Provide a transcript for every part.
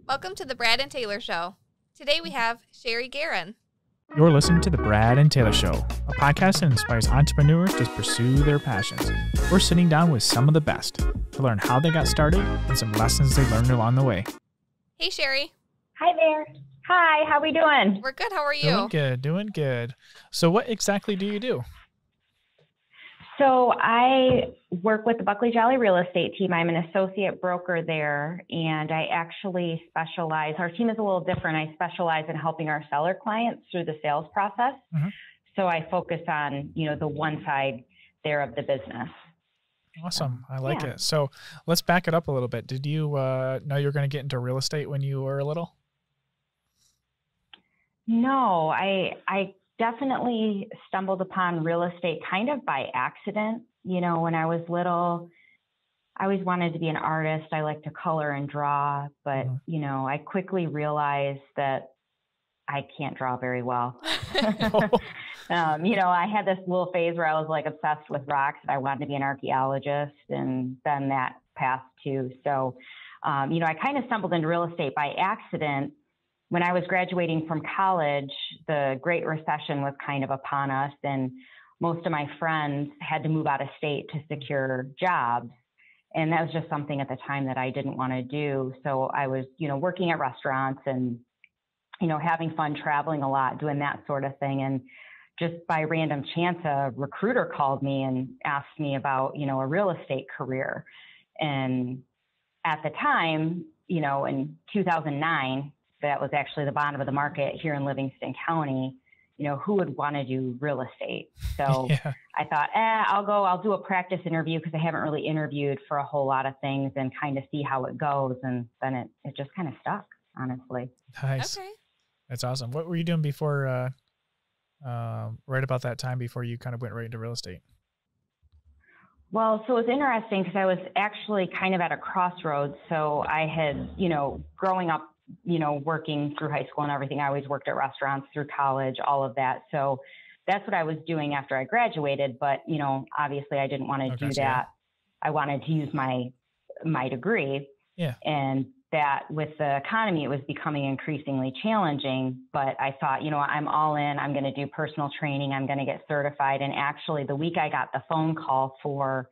Welcome to the Brad and Taylor Show. Today we have Sherri Garron. You're listening to the Brad and Taylor Show, a podcast that inspires entrepreneurs to pursue their passions. We're sitting down with some of the best to learn how they got started and some lessons they learned along the way. Hey, Sherri. Hi there. Hi, how we doing? We're good. How are you? Doing good. So what exactly do you do? So I work with the Buckley Jolley real estate team. I'm an associate broker there, and I actually specialize. Our team is a little different. I specialize in helping our seller clients through the sales process. Mm-hmm. So I focus on, the one side there of the business. Awesome. I like it. So let's back it up a little bit. Did you know you were going to get into real estate when you were little? No, I definitely stumbled upon real estate kind of by accident. When I was little, I always wanted to be an artist. I like to color and draw, but, I quickly realized that I can't draw very well. I had this little phase where I was like obsessed with rocks and I wanted to be an archaeologist, and then that passed too. So, I kind of stumbled into real estate by accident. When I was graduating from college, the Great Recession was kind of upon us, and most of my friends had to move out of state to secure jobs. And that was just something at the time that I didn't want to do. So I was, working at restaurants and, having fun, traveling a lot, doing that sort of thing. And just by random chance, a recruiter called me and asked me about, a real estate career. And at the time, in 2009, that was actually the bottom of the market here in Livingston County. Who would want to do real estate? So I thought, I'll do a practice interview because I haven't really interviewed for a whole lot of things and kind of see how it goes. And then it just kind of stuck, honestly. Nice. Okay. That's awesome. What were you doing before, right about that time before you kind of went right into real estate? Well, so it was interesting because I was actually kind of at a crossroads. So I had, growing up, working through high school and everything, I always worked at restaurants through college, all of that. So that's what I was doing after I graduated. But, obviously I didn't want to do that. Yeah. I wanted to use my degree. Yeah. And that with the economy, it was becoming increasingly challenging. But I thought, I'm all in. I'm going to do personal training. I'm going to get certified. And actually the week I got the phone call from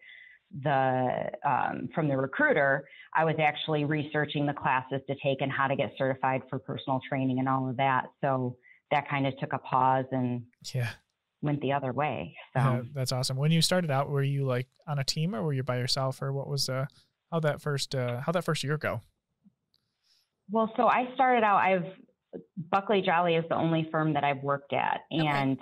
the recruiter, I was actually researching the classes to take and how to get certified for personal training and all of that. So that kind of took a pause and went the other way. So that's awesome. When you started out, were you like on a team or were you by yourself, or what was how'd that first year go? Well, so I started out, Buckley Jolley is the only firm that I've worked at. And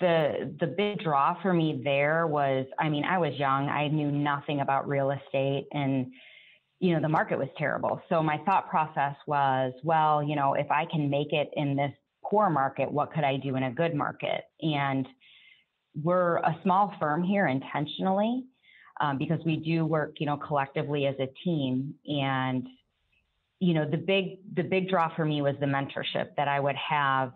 the big draw for me there was, I was young. I knew nothing about real estate, and, the market was terrible. So my thought process was, well, if I can make it in this poor market, what could I do in a good market? And we're a small firm here intentionally, because we do work, collectively as a team. And the big draw for me was the mentorship that I would have,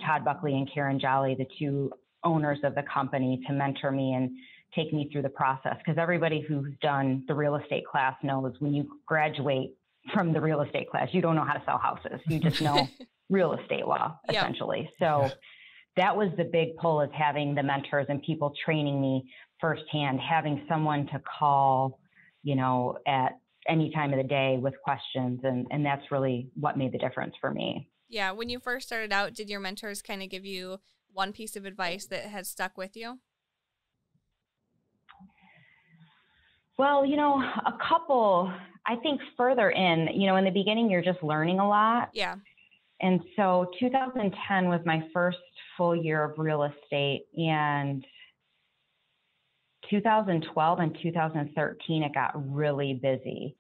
Todd Buckley and Karen Jolley, the two owners of the company, to mentor me and take me through the process. Because everybody who's done the real estate class knows when you graduate from the real estate class, you don't know how to sell houses. You just know real estate law, essentially. So that was the big pull, is having the mentors and people training me firsthand, having someone to call, at any time of the day with questions. And that's really what made the difference for me. Yeah. When you first started out, did your mentors kind of give you one piece of advice that has stuck with you? Well, a couple. I think further in the beginning, you're just learning a lot. Yeah. And so 2010 was my first full year of real estate, and 2012 and 2013, it got really busy.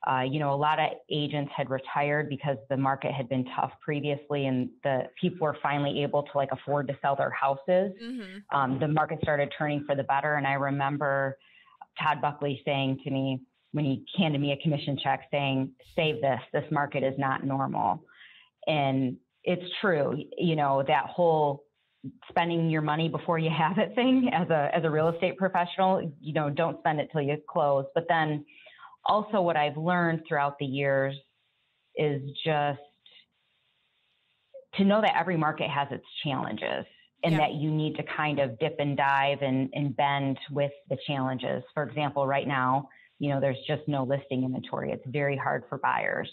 A lot of agents had retired because the market had been tough previously, and the people were finally able to afford to sell their houses. Mm-hmm. The market started turning for the better. And I remember Todd Buckley saying to me, when he handed me a commission check, saying, "Save this, this market is not normal." And it's true, that whole spending your money before you have it thing as a real estate professional, don't spend it till you close. But then also what I've learned throughout the years, is just to know that every market has its challenges and that you need to kind of dip and dive and bend with the challenges. For example, right now, there's just no listing inventory. It's very hard for buyers.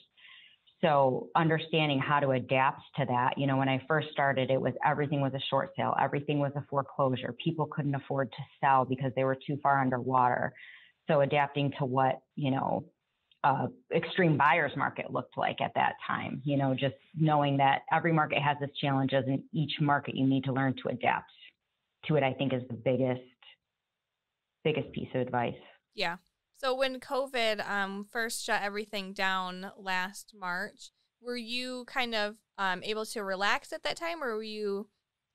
So understanding how to adapt to that, when I first started, everything was a short sale. Everything was a foreclosure. People couldn't afford to sell because they were too far underwater. So adapting to what, extreme buyer's market looked like at that time, just knowing that every market has its challenges, and each market you need to learn to adapt to it, I think is the biggest piece of advice. Yeah. So when COVID first shut everything down last March, were you kind of able to relax at that time, or were you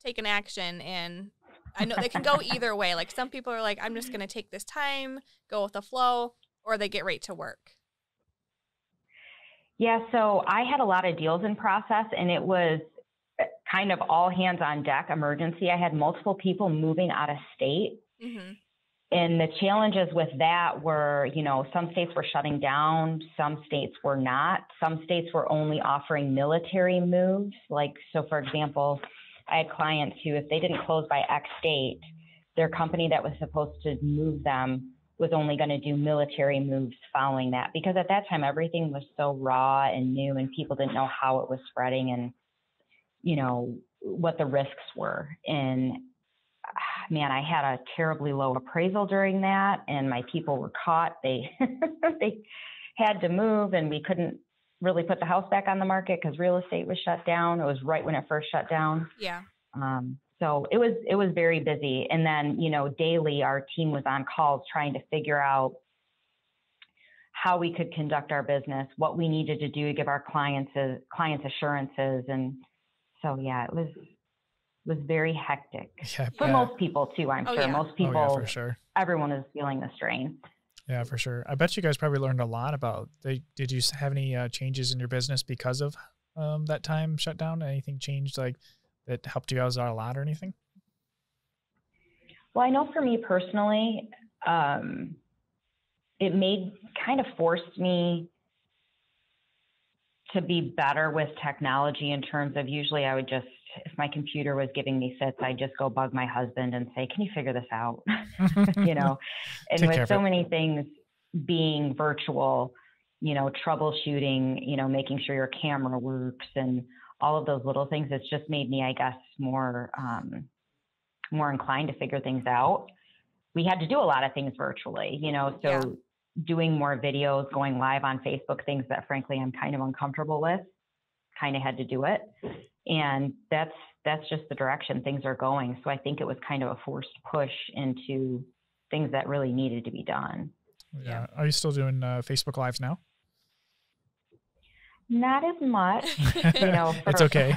taking action? And I know they can go either way. Like some people are like, I'm just going to take this time, go with the flow, or they get right to work. Yeah, so I had a lot of deals in process, and it was kind of all hands on deck emergency. I had multiple people moving out of state. Mm-hmm. And the challenges with that were, some states were shutting down, some states were not. Some states were only offering military moves. So for example, I had clients who, if they didn't close by X date, their company that was supposed to move them was only going to do military moves following that. Because at that time, everything was so raw and new, and people didn't know how it was spreading and, what the risks were. And man, I had a terribly low appraisal during that, and my people were caught. They had to move, and we couldn't really put the house back on the market because real estate was shut down. It was right when it first shut down. Yeah. So it was very busy. And then, daily our team was on calls trying to figure out how we could conduct our business, what we needed to do to give our clients assurances. And so, yeah, it was very hectic for most people too. I'm sure most people, for sure. Everyone is feeling the strain. Yeah, for sure. I bet you guys probably learned a lot about. Did you have any changes in your business because of that time shutdown? Anything changed that helped you guys out a lot or anything? Well, I know for me personally, it kind of forced me to be better with technology in terms of, usually I would just, if my computer was giving me fits, I'd just go bug my husband and say, can you figure this out? And with so many things being virtual, troubleshooting, making sure your camera works and all of those little things, it's just made me, I guess, more inclined to figure things out. We had to do a lot of things virtually, doing more videos, going live on Facebook, things that frankly I'm kind of uncomfortable with, kind of had to do it. And that's just the direction things are going. So I think it was kind of a forced push into things that really needed to be done. Yeah. Are you still doing Facebook Lives now? Not as much. It's okay.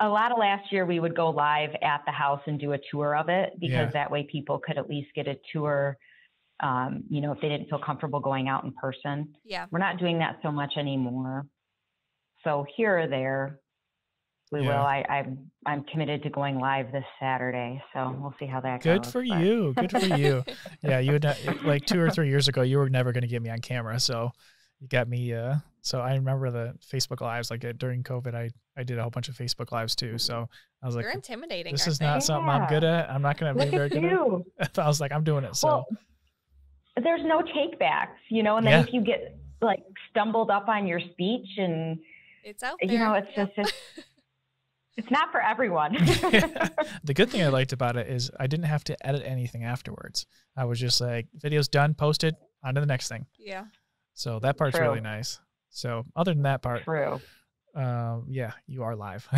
A lot of last year we would go live at the house and do a tour of it, because that way people could at least get a tour, if they didn't feel comfortable going out in person. Yeah. We're not doing that so much anymore. So here or there, we will. I'm committed to going live this Saturday, so we'll see how that goes. Good for you. Good for you. Yeah, you would not, 2 or 3 years ago, you were never going to get me on camera, so you got me. So I remember the Facebook Lives, during COVID, I did a whole bunch of Facebook Lives too. So I was like, you're intimidating. This is not something I'm good at. I'm not going to be very good at. I was like, I'm doing it. So there's no take backs, and then if you get stumbled up on your speech and it's out there. It's just. It's not for everyone. The good thing I liked about it is I didn't have to edit anything afterwards. I was just like, video's done, posted, on to the next thing. Yeah. So that part's really nice. So other than that part, you are live.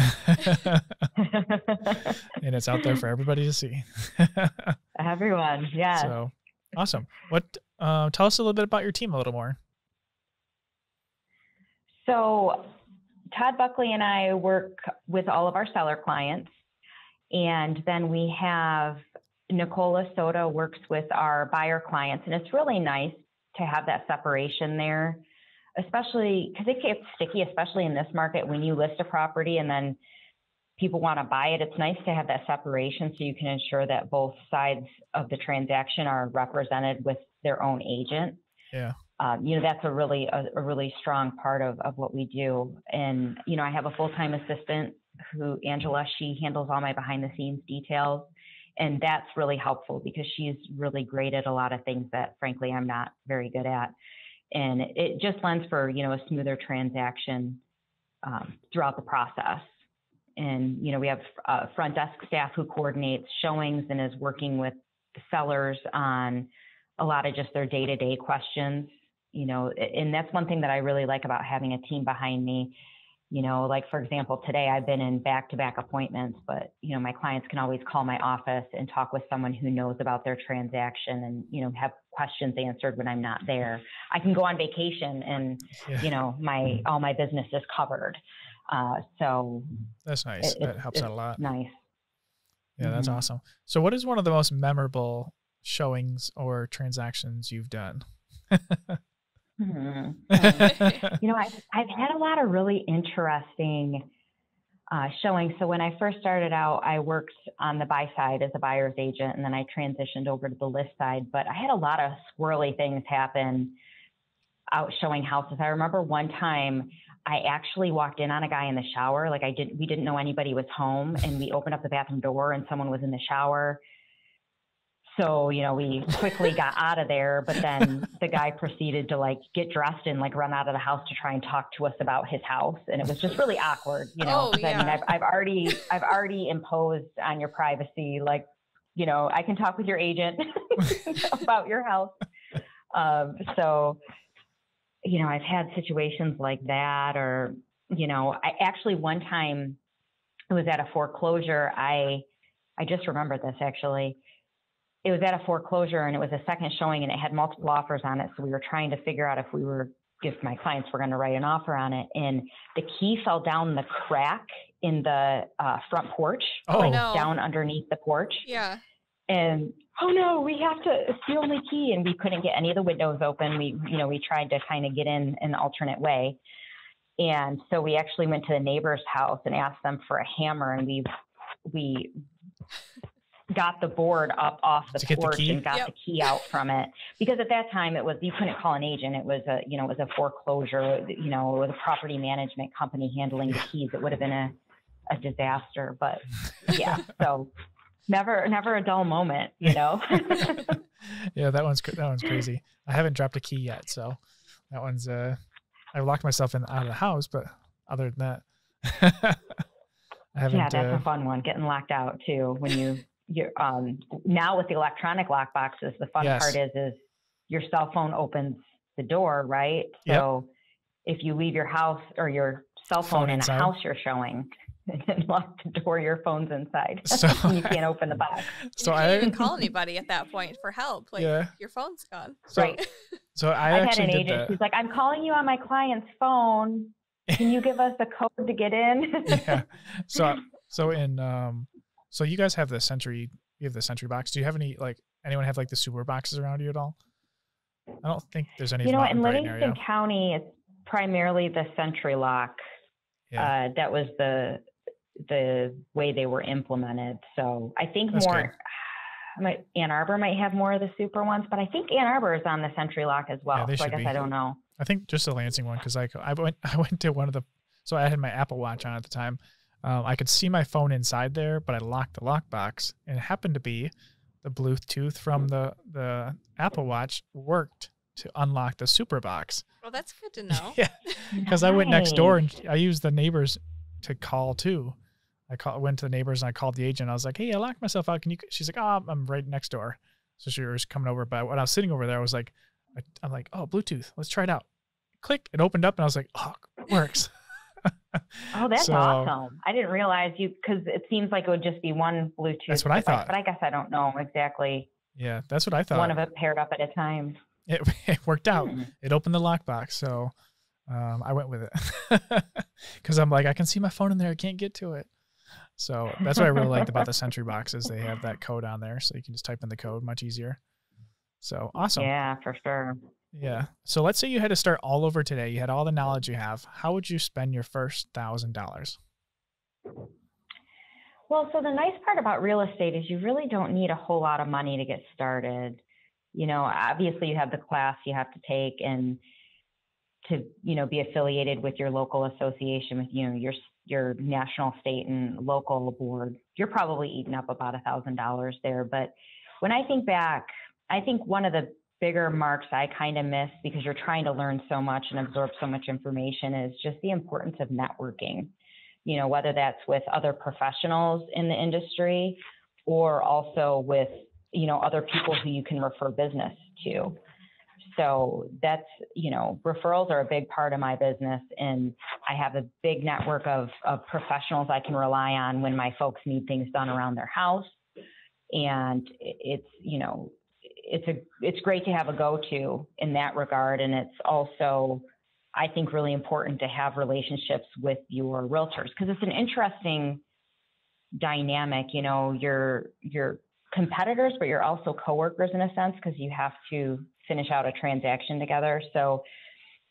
And it's out there for everybody to see. Everyone, yeah. So awesome. Tell us a little bit about your team a little more. So Todd Buckley and I work with all of our seller clients. And then we have Nicola Soda works with our buyer clients. And it's really nice to have that separation there, especially because it gets sticky, especially in this market when you list a property and then people want to buy it. It's nice to have that separation so you can ensure that both sides of the transaction are represented with their own agent. Yeah. that's a really strong part of what we do. And, I have a full-time assistant Angela, she handles all my behind the scenes details. And that's really helpful because she's really great at a lot of things that frankly, I'm not very good at. And it just lends for, a smoother transaction throughout the process. And, we have front desk staff who coordinates showings and is working with the sellers on a lot of just their day-to-day questions, and that's one thing that I really like about having a team behind me. Like for example, today I've been in back-to-back appointments, but, my clients can always call my office and talk with someone who knows about their transaction and, have questions answered when I'm not there. I can go on vacation and, all my business is covered. So that's nice. That helps out a lot. Nice. Yeah, that's awesome. So what is one of the most memorable showings or transactions you've done? I've had a lot of really interesting showings. So when I first started out, I worked on the buy side as a buyer's agent, and then I transitioned over to the list side. But I had a lot of squirrely things happen out showing houses. I remember one time I actually walked in on a guy in the shower. Like we didn't know anybody was home, and we opened up the bathroom door and someone was in the shower. So, we quickly got out of there, but then the guy proceeded to get dressed and run out of the house to try and talk to us about his house. And it was just really awkward, Oh, yeah. I mean, I've already imposed on your privacy. I can talk with your agent about your house. So, I've had situations like that, or, I actually one time it was at a foreclosure. I just remembered this actually. It was at a foreclosure and it was a second showing and it had multiple offers on it. So we were trying to figure out if my clients were going to write an offer on it. And the key fell down the crack in the front porch, down underneath the porch. Yeah. And, oh no, it's the only key. And we couldn't get any of the windows open. We tried to kind of get in an alternate way. And so we actually went to the neighbor's house and asked them for a hammer. And we got the board up off the porch and got the key out from it, because at that time you couldn't call an agent. It was a foreclosure, it was a property management company handling the keys. It would have been a disaster, but yeah. So never a dull moment, Yeah, that one's crazy. I haven't dropped a key yet. So that one's, I locked myself out of the house, but other than that, I haven't. Yeah, that's a fun one. Getting locked out too. When you're now with the electronic lock boxes, the fun part is your cell phone opens the door, right? So if you leave your house or your cell phone in a house you're showing and lock the door, your phone's inside. So you can't open the box. So you can't even call anybody at that point for help. Your phone's gone. Right. So I've had an agent who's like, I'm calling you on my client's phone. Can you give us a code to get in? Yeah. So you guys have the Century box. Do you have anyone have the Superboxes around you at all? I don't think there's any. In Livingston County, it's primarily the Century lock. Yeah. That was the way they were implemented. So I think Ann Arbor might have more of the super ones, but I think Ann Arbor is on the Century lock as well. Yeah, so I guess I don't know. I think just the Lansing one, because I went to one of the, so I had my Apple Watch on at the time. I could see my phone inside there, but I locked the lockbox, and it happened to be the Bluetooth from the Apple Watch worked to unlock the Superbox. Well, that's good to know. Yeah, because I went next door and I used the neighbors to call too. Went to the neighbors and I called the agent. I was like, "Hey, I locked myself out. Can you?" She's like, "Oh, I'm right next door." So she was coming over, but when I was sitting over there, I was like, "I'm like, oh, Bluetooth. Let's try it out." Click, it opened up, and I was like, "Oh, it works." Oh, that's awesome. I didn't realize because it seems like it would just be one Bluetooth. That's what I thought. But I guess I don't know exactly. Yeah, that's what I thought. One of it paired up at a time. It worked out. It opened the lockbox. So I went with it because I'm like, I can see my phone in there. I can't get to it. So that's what I really liked about the Century boxes. They have that code on there, so you can just type in the code much easier. So awesome. Yeah, for sure. Yeah. So let's say you had to start all over today. You had all the knowledge you have. How would you spend your first $1,000? Well, so the nice part about real estate is you really don't need a whole lot of money to get started. Obviously you have the class you have to take and to, be affiliated with your local association with, your national, state, and local board. You're probably eating up about $1,000 there. But when I think back, I think one of the bigger marks I kind of miss, because you're trying to learn so much and absorb so much information, is just the importance of networking, whether that's with other professionals in the industry or also with, other people who you can refer business to. So that's, referrals are a big part of my business, and I have a big network of professionals I can rely on when my folks need things done around their house. And it's great to have a go-to in that regard. And it's also, I think, really important to have relationships with your realtors, because it's an interesting dynamic. You're competitors, but you're also coworkers in a sense, because you have to finish out a transaction together. So,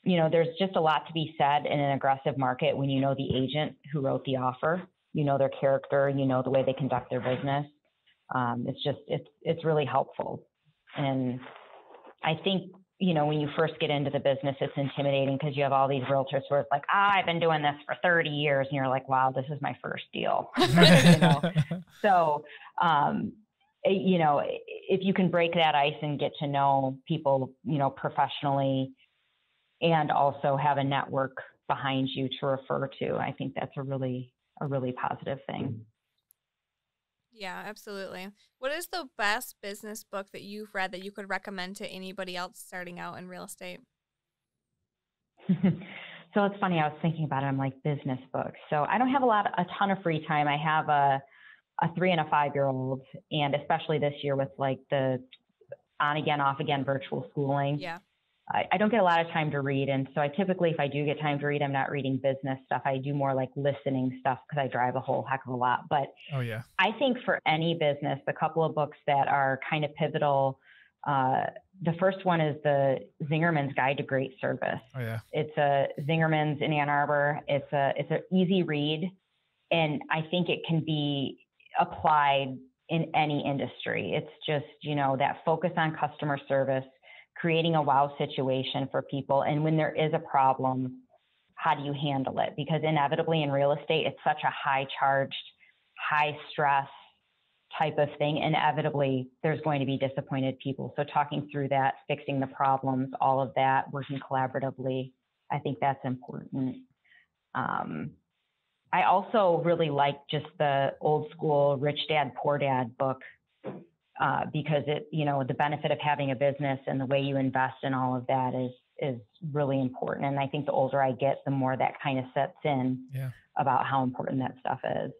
there's just a lot to be said in an aggressive market when you know the agent who wrote the offer, their character, the way they conduct their business. It's really helpful. And I think, when you first get into the business, it's intimidating because you have all these realtors where it's like, I've been doing this for 30 years. And you're like, wow, this is my first deal. So, if you can break that ice and get to know people, professionally, and also have a network behind you to refer to, I think that's a really positive thing. Yeah, absolutely. What is the best business book that you've read that you could recommend to anybody else starting out in real estate? So it's funny, I was thinking about it. I'm like, business books. So I don't have a ton of free time. I have a 3 and a 5-year-old, and especially this year with like the on again, off again virtual schooling. Yeah. I don't get a lot of time to read. And so I typically, if I do get time to read, I'm not reading business stuff. I do more like listening stuff because I drive a whole heck of a lot. But oh yeah, I think for any business, the couple of books that are kind of pivotal, the first one is the Zingerman's Guide to Great Service. Oh yeah. It's a Zingerman's in Ann Arbor. It's an easy read. And I think it can be applied in any industry. It's just, that focus on customer service, creating a wow situation for people. And when there is a problem, how do you handle it? Because inevitably in real estate, it's such a high charged, high stress type of thing. Inevitably, there's going to be disappointed people. So talking through that, fixing the problems, all of that, working collaboratively, I think that's important. I also really like just the old school Rich Dad, Poor Dad book, because it, the benefit of having a business and the way you invest in all of that is really important. And I think the older I get, the more that kind of sets in about how important that stuff is.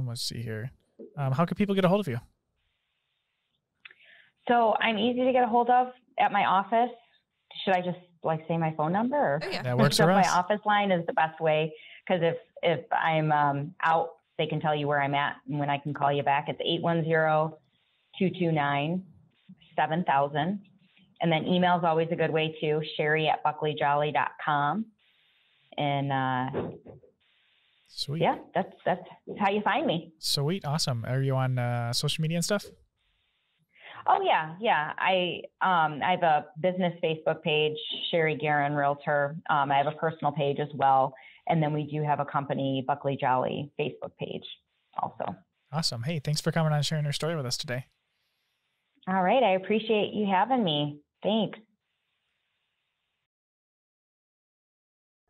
Let's see here. How can people get a hold of you? So I'm easy to get a hold of at my office. Should I just say my phone number? Or? Oh, yeah. That works for us. My office line is the best way, because if I'm out, they can tell you where I'm at and when I can call you back. It's 810-229-7000. And then email is always a good way too, Sherri@buckleyjolley.com. And sweet. Yeah, that's how you find me. Sweet. Awesome. Are you on social media and stuff? Oh yeah. I have a business Facebook page, Sherri Garron Realtor. I have a personal page as well. And then we do have a company, Buckley Jolley Facebook page also. Awesome. Hey, thanks for coming on and sharing your story with us today. All right. I appreciate you having me. Thanks.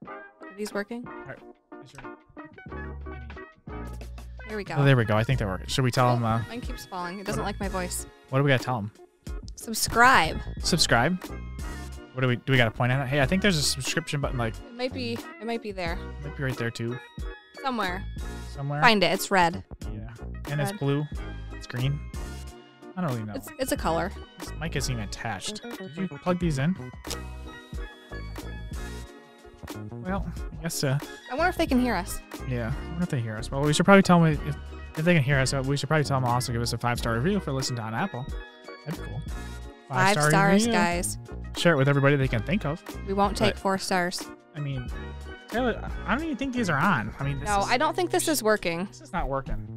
Are these working? All right. Here we go. Oh, there we go. I think they're working. Should we tell them? Mine keeps falling. It doesn't like my voice. What do we got to tell them? Subscribe. Subscribe? What do we got to point at? Hey, I think there's a subscription button. It might be there. It might be right there too. Somewhere. Find it. It's red. Yeah. And red. It's blue. It's green. I don't really know. It's a color. This mic isn't even attached. Did you plug these in? Well, I guess. I wonder if they can hear us. Yeah, I wonder if they hear us. Well, we should probably tell them if they can hear us. We should probably tell them also give us a 5-star review if they're listening on Apple. That'd be cool. 5 stars, guys. Share it with everybody they can think of. We won't take 4 stars. I mean, Taylor, I don't even think these are on. I mean, I don't think this is working. This is not working.